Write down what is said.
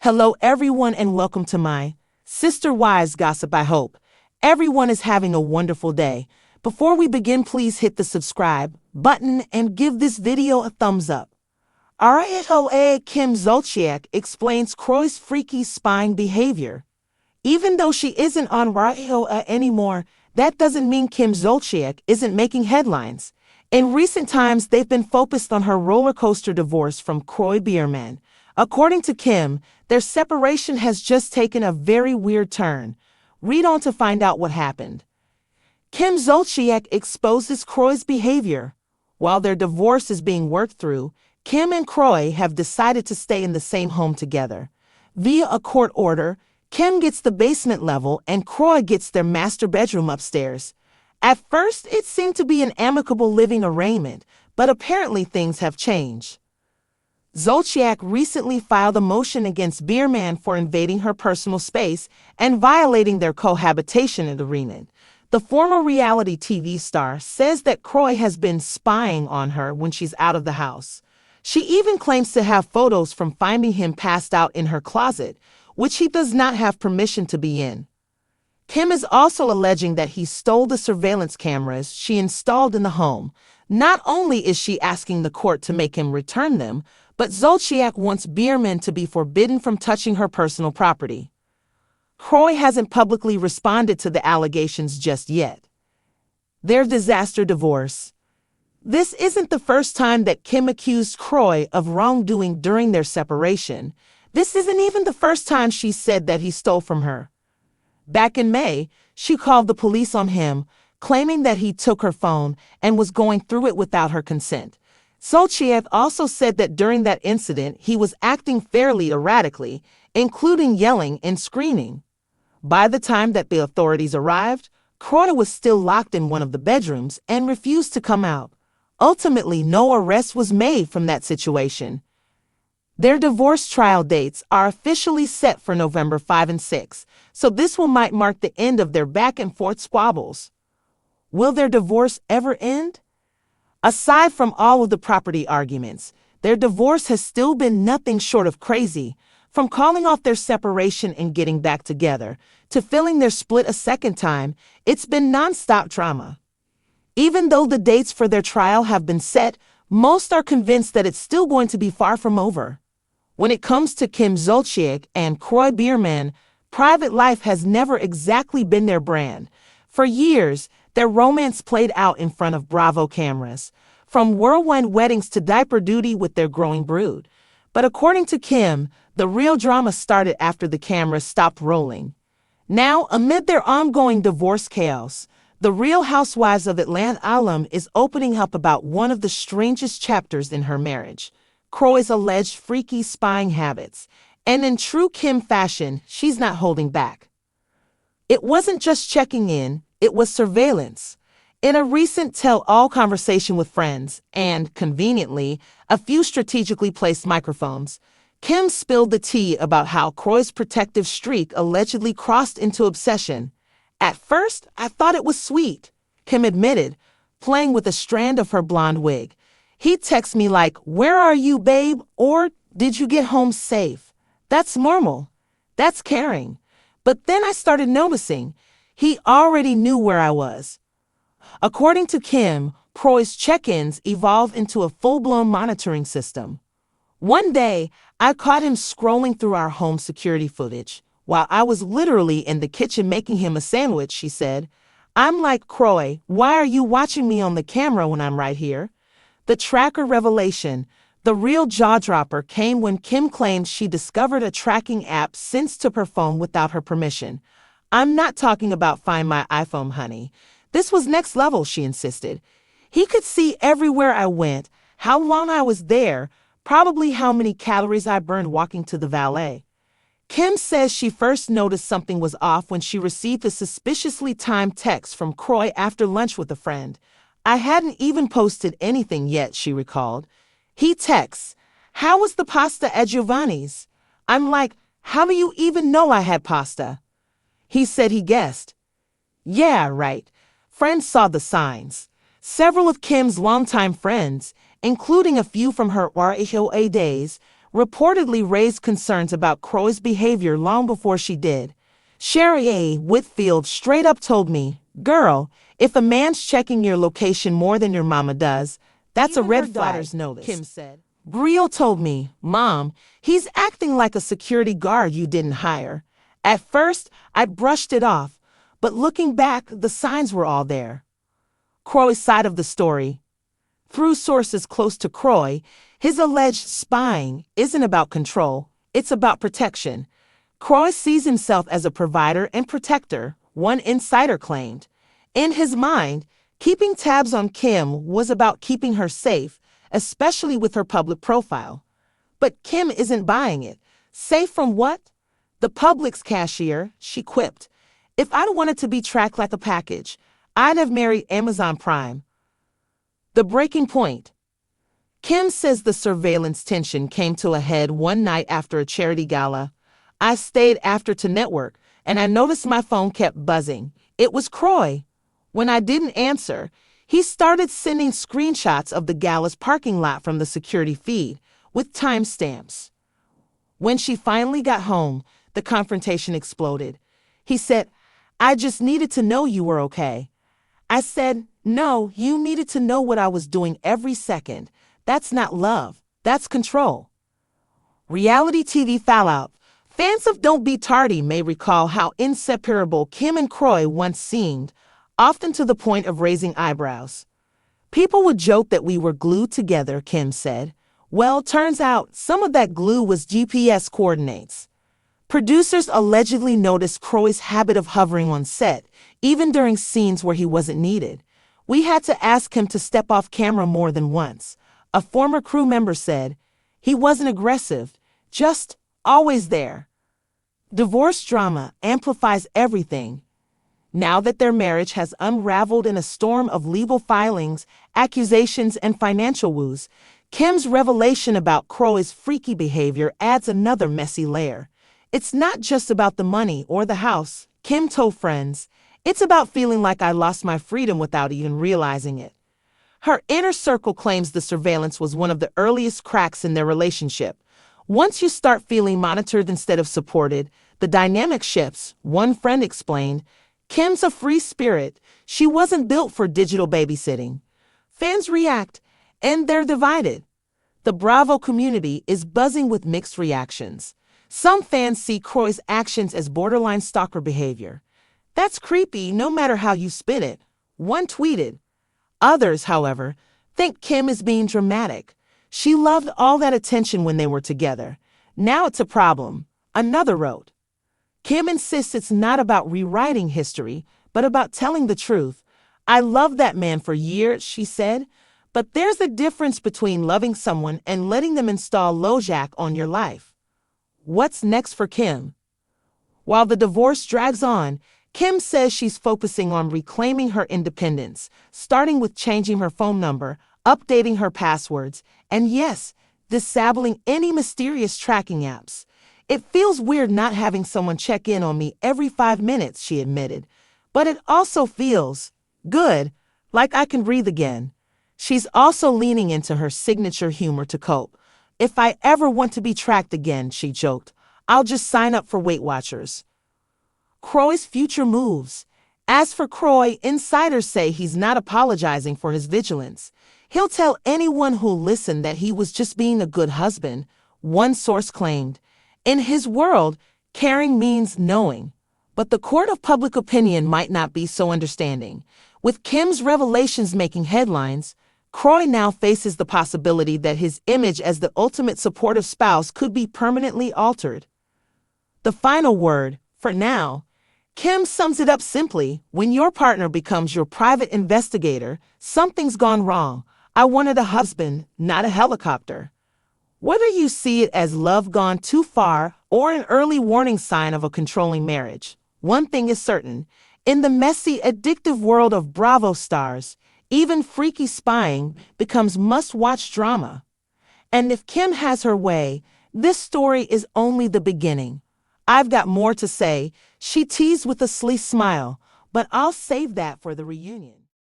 Hello everyone and welcome to my Sister Wise Gossip. I hope everyone is having a wonderful day. Before we begin, please hit the subscribe button and give this video a thumbs up. RIHOA Kim Zolciak explains Kroy's freaky spying behavior. Even though she isn't on RIHOA anymore, that doesn't mean Kim Zolciak isn't making headlines. In recent times, they've been focused on her roller coaster divorce from Kroy Bierman. According to Kim, their separation has just taken a very weird turn. Read on to find out what happened. Kim Zolciak exposes Kroy's behavior. While their divorce is being worked through, Kim and Kroy have decided to stay in the same home together. Via a court order, Kim gets the basement level and Kroy gets their master bedroom upstairs. At first, it seemed to be an amicable living arrangement, but apparently things have changed. Zolciak recently filed a motion against Bierman for invading her personal space and violating their cohabitation agreement. The former reality TV star says that Kroy has been spying on her when she's out of the house. She even claims to have photos from finding him passed out in her closet, which he does not have permission to be in. Kim is also alleging that he stole the surveillance cameras she installed in the home. Not only is she asking the court to make him return them, but Zolciak wants Bierman to be forbidden from touching her personal property. Kroy hasn't publicly responded to the allegations just yet. Their disaster divorce. This isn't the first time that Kim accused Kroy of wrongdoing during their separation. This isn't even the first time she said that he stole from her. Back in May, she called the police on him, claiming that he took her phone and was going through it without her consent. Zolciak also said that during that incident, he was acting fairly erratically, including yelling and screaming. By the time that the authorities arrived, Kroy was still locked in one of the bedrooms and refused to come out. Ultimately, no arrest was made from that situation. Their divorce trial dates are officially set for November 5 and 6, so this might mark the end of their back-and-forth squabbles. Will their divorce ever end? Aside from all of the property arguments, their divorce has still been nothing short of crazy. From calling off their separation and getting back together, to filling their split a second time, it's been non-stop drama. Even though the dates for their trial have been set, most are convinced that it's still going to be far from over. When it comes to Kim Zolciak and Kroy Bierman, private life has never exactly been their brand. For years, their romance played out in front of Bravo cameras, from whirlwind weddings to diaper duty with their growing brood. But according to Kim, the real drama started after the cameras stopped rolling. Now, amid their ongoing divorce chaos, the Real Housewives of Atlanta alum is opening up about one of the strangest chapters in her marriage, Kroy's alleged freaky spying habits. And in true Kim fashion, she's not holding back. It wasn't just checking in, it was surveillance. In a recent tell-all conversation with friends, and, conveniently, a few strategically placed microphones, Kim spilled the tea about how Kroy's protective streak allegedly crossed into obsession. At first, I thought it was sweet, Kim admitted, playing with a strand of her blonde wig. He'd text me like, "Where are you, babe?" or "Did you get home safe?" That's normal. That's caring. But then I started noticing he already knew where I was. According to Kim, Kroy's check-ins evolved into a full-blown monitoring system. One day, I caught him scrolling through our home security footage while I was literally in the kitchen making him a sandwich, she said. I'm like, "Kroy, why are you watching me on the camera when I'm right here?" The tracker revelation, the real jaw-dropper, came when Kim claimed she discovered a tracking app sent to her phone without her permission. "I'm not talking about Find My iPhone, honey. This was next level," she insisted. He could see everywhere I went, how long I was there, probably how many calories I burned walking to the valet. Kim says she first noticed something was off when she received a suspiciously timed text from Kroy after lunch with a friend. I hadn't even posted anything yet, she recalled. He texts, "How was the pasta at Giovanni's?" I'm like, "How do you even know I had pasta?" He said he guessed. Yeah, right. Friends saw the signs. Several of Kim's longtime friends, including a few from her RHOA days, reportedly raised concerns about Kroy's behavior long before she did. Sherry A. Whitfield straight up told me, "Girl, if a man's checking your location more than your mama does, that's a red flag," Kim said. Brio told me, "Mom, he's acting like a security guard you didn't hire." At first, I brushed it off, but looking back, the signs were all there. Kroy's side of the story. Through sources close to Kroy, his alleged spying isn't about control, it's about protection. Kroy sees himself as a provider and protector, one insider claimed. In his mind, keeping tabs on Kim was about keeping her safe, especially with her public profile. But Kim isn't buying it. Safe from what? The Publix cashier, she quipped. "If I'd wanted to be tracked like a package, I'd have married Amazon Prime." The breaking point. Kim says the surveillance tension came to a head one night after a charity gala. "I stayed after to network, and I noticed my phone kept buzzing. It was Kroy. When I didn't answer, he started sending screenshots of the gala's parking lot from the security feed, with timestamps. When she finally got home, the confrontation exploded. He said, "I just needed to know you were okay." I said, "No, you needed to know what I was doing every second. That's not love, that's control." Reality TV fallout. Fans of Don't Be Tardy may recall how inseparable Kim and Kroy once seemed, often to the point of raising eyebrows. "People would joke that we were glued together," Kim said. Well, turns out some of that glue was GPS coordinates. Producers allegedly noticed Kroy's habit of hovering on set, even during scenes where he wasn't needed. "We had to ask him to step off camera more than once," a former crew member said. "He wasn't aggressive, just always there." Divorce drama amplifies everything. Now that their marriage has unraveled in a storm of legal filings, accusations, and financial woes, Kim's revelation about Kroy's freaky behavior adds another messy layer. "It's not just about the money or the house," Kim told friends. "It's about feeling like I lost my freedom without even realizing it." Her inner circle claims the surveillance was one of the earliest cracks in their relationship. Once you start feeling monitored instead of supported, the dynamic shifts, one friend explained. Kim's a free spirit. She wasn't built for digital babysitting. Fans react, and they're divided. The Bravo community is buzzing with mixed reactions. Some fans see Kroy's actions as borderline stalker behavior. "That's creepy no matter how you spin it," one tweeted. Others, however, think Kim is being dramatic. "She loved all that attention when they were together. Now it's a problem," another wrote. Kim insists it's not about rewriting history, but about telling the truth. "I loved that man for years," she said, "but there's a difference between loving someone and letting them install Zolciak on your life." What's next for Kim? While the divorce drags on, Kim says she's focusing on reclaiming her independence, starting with changing her phone number, updating her passwords, and yes, disabling any mysterious tracking apps. "It feels weird not having someone check in on me every 5 minutes," she admitted. "But it also feels good, like I can breathe again." She's also leaning into her signature humor to cope. "If I ever want to be tracked again," she joked, "I'll just sign up for Weight Watchers." Kroy's future moves. As for Kroy, insiders say he's not apologizing for his vigilance. He'll tell anyone who'll listen that he was just being a good husband, one source claimed. In his world, caring means knowing. But the court of public opinion might not be so understanding. With Kim's revelations making headlines, Kroy now faces the possibility that his image as the ultimate supportive spouse could be permanently altered. The final word, for now. Kim sums it up simply: "When your partner becomes your private investigator, something's gone wrong. I wanted a husband, not a helicopter." Whether you see it as love gone too far or an early warning sign of a controlling marriage, one thing is certain: in the messy, addictive world of Bravo stars, even freaky spying becomes must-watch drama. And if Kim has her way, this story is only the beginning. "I've got more to say," she teased with a sleek smile, "but I'll save that for the reunion."